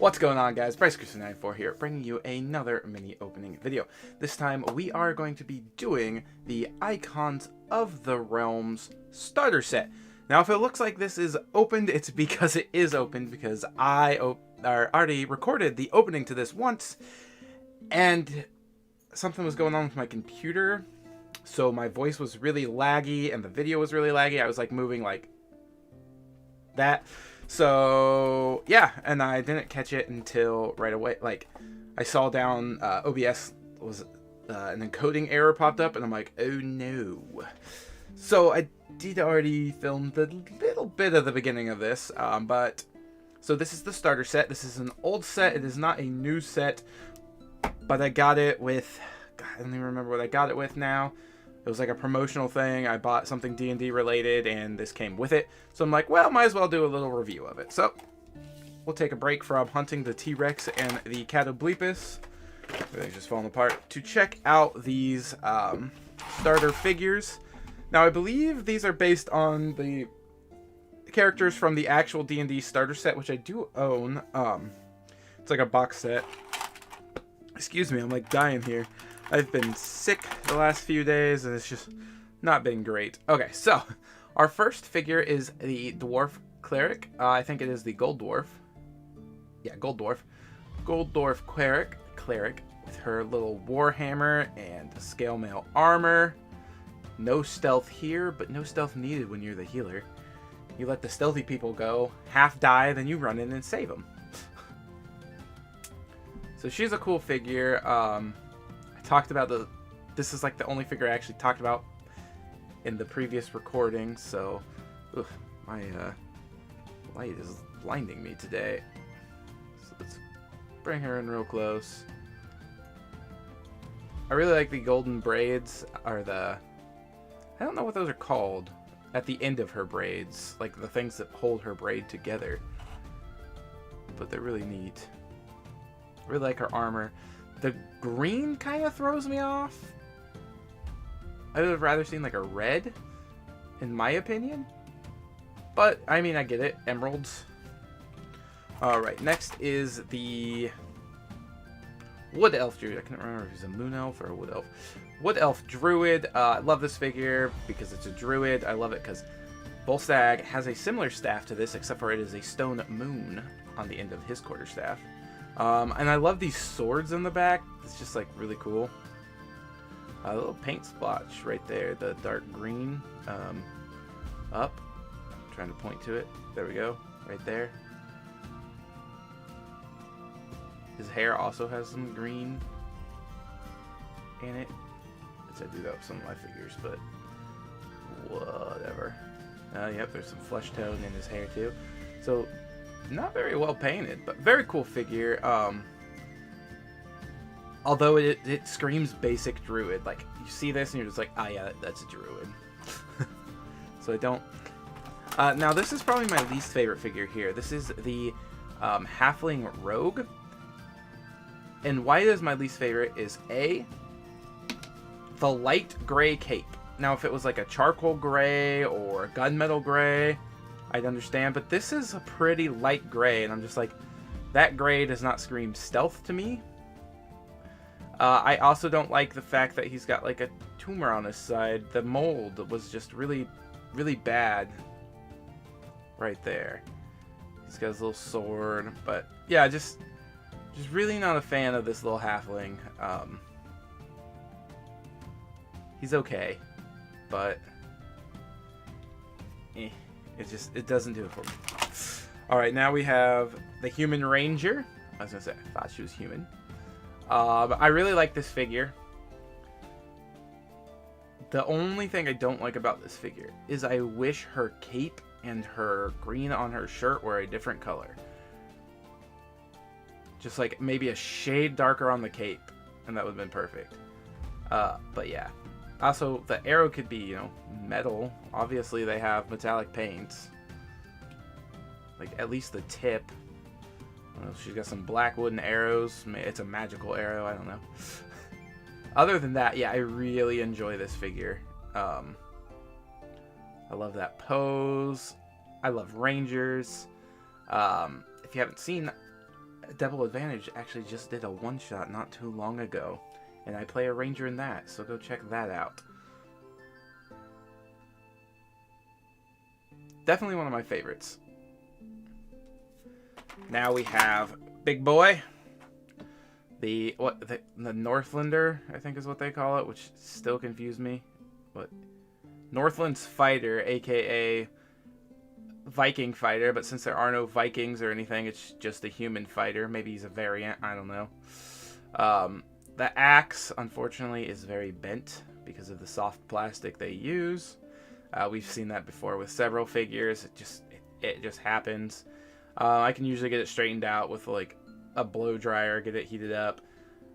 What's going on, guys? BryceCruiser94 here, bringing you another mini opening video. This time we are going to be doing the Icons of the Realms starter set. Now, if it looks like this is opened, it's because it is opened, because I already recorded the opening to this once, and something was going on with my computer, so my voice was really laggy, and the video was really laggy. I was like moving like that. So yeah, and I didn't catch it until right away. Like, I saw down OBS was an encoding error popped up, and I'm like, oh no. So I did already film the little bit of the beginning of this, but so this is the starter set. This is an old set. It is not a new set, but I got it with, God, I don't even remember what I got it with now. It was like a promotional thing. I bought something D&D related, and this came with it. So I'm like, well, might as well do a little review of it. So we'll take a break from hunting the T-Rex and the Catoblepus. Everything's just falling apart. To check out these starter figures. Now, I believe these are based on the characters from the actual D&D starter set, which I do own. It's like a box set. Excuse me, I'm like dying here. I've been sick the last few days, and it's just not been great. Okay, so our first figure is the Dwarf Cleric. I think it is the Gold Dwarf. Yeah, Gold Dwarf. Gold Dwarf Cleric with her little Warhammer and scale mail armor. No stealth here, but no stealth needed when you're the healer. You let the stealthy people go, half die, then you run in and save them. So she's a cool figure. Talked about this is like the only figure I actually talked about in the previous recording, so my light is blinding me today. So let's bring her in real close. I really like the golden braids, or I don't know what those are called, at the end of her braids, like the things that hold her braid together, but they're really neat. I really like her armor. The green kind of throws me off. I would have rather seen like a red, in my opinion. But, I mean, I get it. Emeralds. Alright, next is the Wood Elf Druid. I can't remember if he's a Moon Elf or a Wood Elf. Wood Elf Druid. I love this figure because it's a Druid. I love it because Volstagg has a similar staff to this, except for it is a stone moon on the end of his quarterstaff. And I love these swords in the back. It's just like really cool. A little paint splotch right there, the dark green up. I'm trying to point to it. There we go, right there. His hair also has some green in it. I do that with some of my figures, but whatever. Yep, there's some flesh tone in his hair too. So not very well painted, but very cool figure. Although it screams basic Druid. Like, you see this and you're just like, ah, yeah, that's a Druid. So I don't. Now this is probably my least favorite figure here. This is the Halfling Rogue. And why it is my least favorite is the light gray cape. Now, if it was like a charcoal gray or a gunmetal gray, I'd understand, but this is a pretty light gray, and I'm just like, that gray does not scream stealth to me. I also don't like the fact that he's got like a tumor on his side. The mold was just really, really bad right there. He's got his little sword, but yeah, just really not a fan of this little halfling. He's okay, but it doesn't do it for me. Alright, now we have the Human Ranger. I was gonna say, I thought she was human. But I really like this figure. The only thing I don't like about this figure is I wish her cape and her green on her shirt were a different color. Just like maybe a shade darker on the cape, and that would have been perfect. But yeah. Also, the arrow could be, you know, metal. Obviously, they have metallic paints. Like, at least the tip. I don't know, she's got some black wooden arrows. It's a magical arrow, I don't know. Other than that, yeah, I really enjoy this figure. I love that pose. I love Rangers. If you haven't seen Double Advantage actually just did a one-shot not too long ago, and I play a ranger in that, so go check that out. Definitely one of my favorites. Now we have Big Boy. The Northlander, I think is what they call it, which still confused me. But Northland's Fighter, aka Viking Fighter, but since there are no Vikings or anything, it's just a human fighter. Maybe he's a variant, I don't know. The axe, unfortunately, is very bent because of the soft plastic they use. We've seen that before with several figures. It just happens. I can usually get it straightened out with like a blow dryer, get it heated up.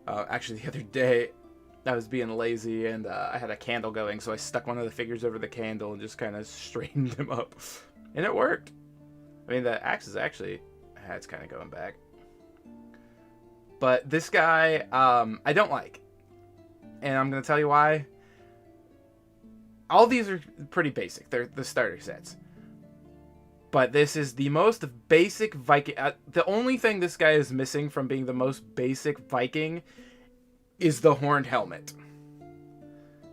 Actually, the other day, I was being lazy and I had a candle going, so I stuck one of the figures over the candle and just kind of straightened him up. And it worked. I mean, the axe is actually... it's kind of going back. But this guy, I don't like. And I'm going to tell you why. All these are pretty basic. They're the starter sets. But this is the most basic Viking... the only thing this guy is missing from being the most basic Viking is the horned helmet.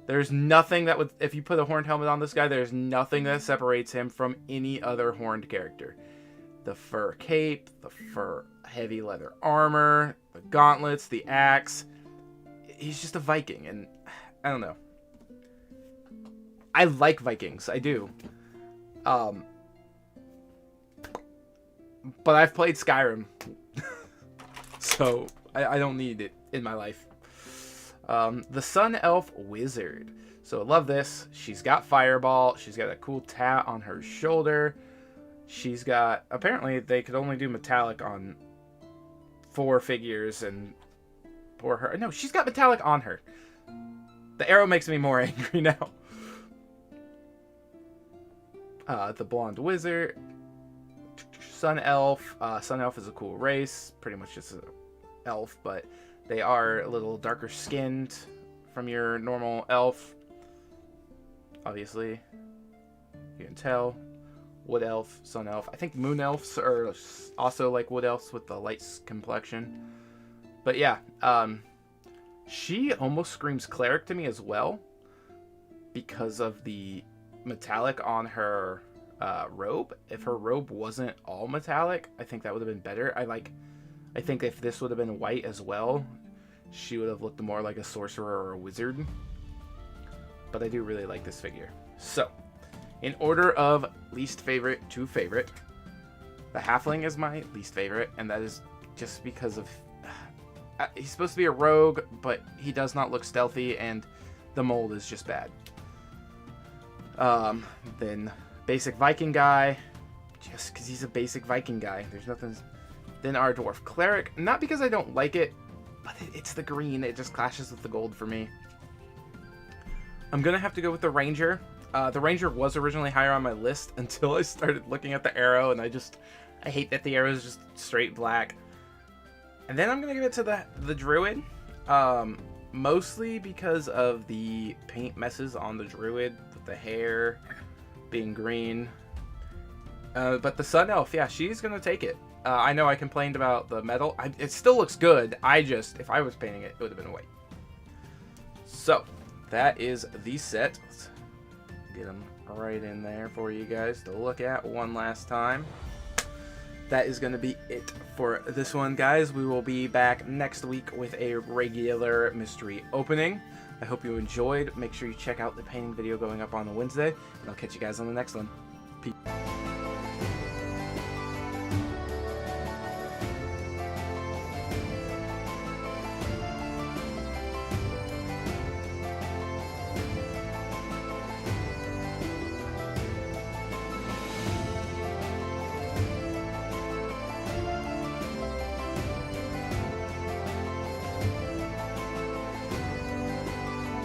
There's nothing that would... If you put a horned helmet on this guy, there's nothing that separates him from any other horned character. The fur cape, the fur heavy leather armor, the gauntlets, the axe. He's just a Viking, and I don't know. I like Vikings, I do. But I've played Skyrim, so I don't need it in my life. The Sun Elf Wizard. So I love this. She's got Fireball. She's got a cool tat on her shoulder. She's got... Apparently, they could only do metallic on 4 figures and for her. No, she's got metallic on her. The arrow makes me more angry now. The Blonde Wizard. Sun Elf. Sun Elf is a cool race. Pretty much just an elf, but they are a little darker skinned from your normal elf. Obviously, you can tell. Wood Elf, Sun Elf. I think Moon Elves are also like Wood Elves with the light complexion. But yeah, she almost screams Cleric to me as well because of the metallic on her robe. If her robe wasn't all metallic, I think that would have been better. I think if this would have been white as well, she would have looked more like a sorcerer or a wizard. But I do really like this figure. So, in order of least favorite to favorite, the Halfling is my least favorite, and that is just because of... he's supposed to be a rogue, but he does not look stealthy, and the mold is just bad. Then basic Viking guy, just because he's a basic Viking guy. There's nothing... Then our Dwarf Cleric, not because I don't like it, but it's the green. It just clashes with the gold for me. I'm going to have to go with the Ranger. The Ranger was originally higher on my list until I started looking at the arrow, and I hate that the arrow is just straight black. And then I'm going to give it to the Druid, mostly because of the paint messes on the Druid, with the hair being green. But the Sun Elf, yeah, she's going to take it. I know I complained about the metal. It still looks good. If I was painting it, it would have been white. So, that is the set. Let's get them right in there for you guys to look at one last time. That is going to be it for this one, guys. We will be back next week with a regular mystery opening. I hope you enjoyed. Make sure you check out the painting video going up on Wednesday, and I'll catch you guys on the next one. Peace.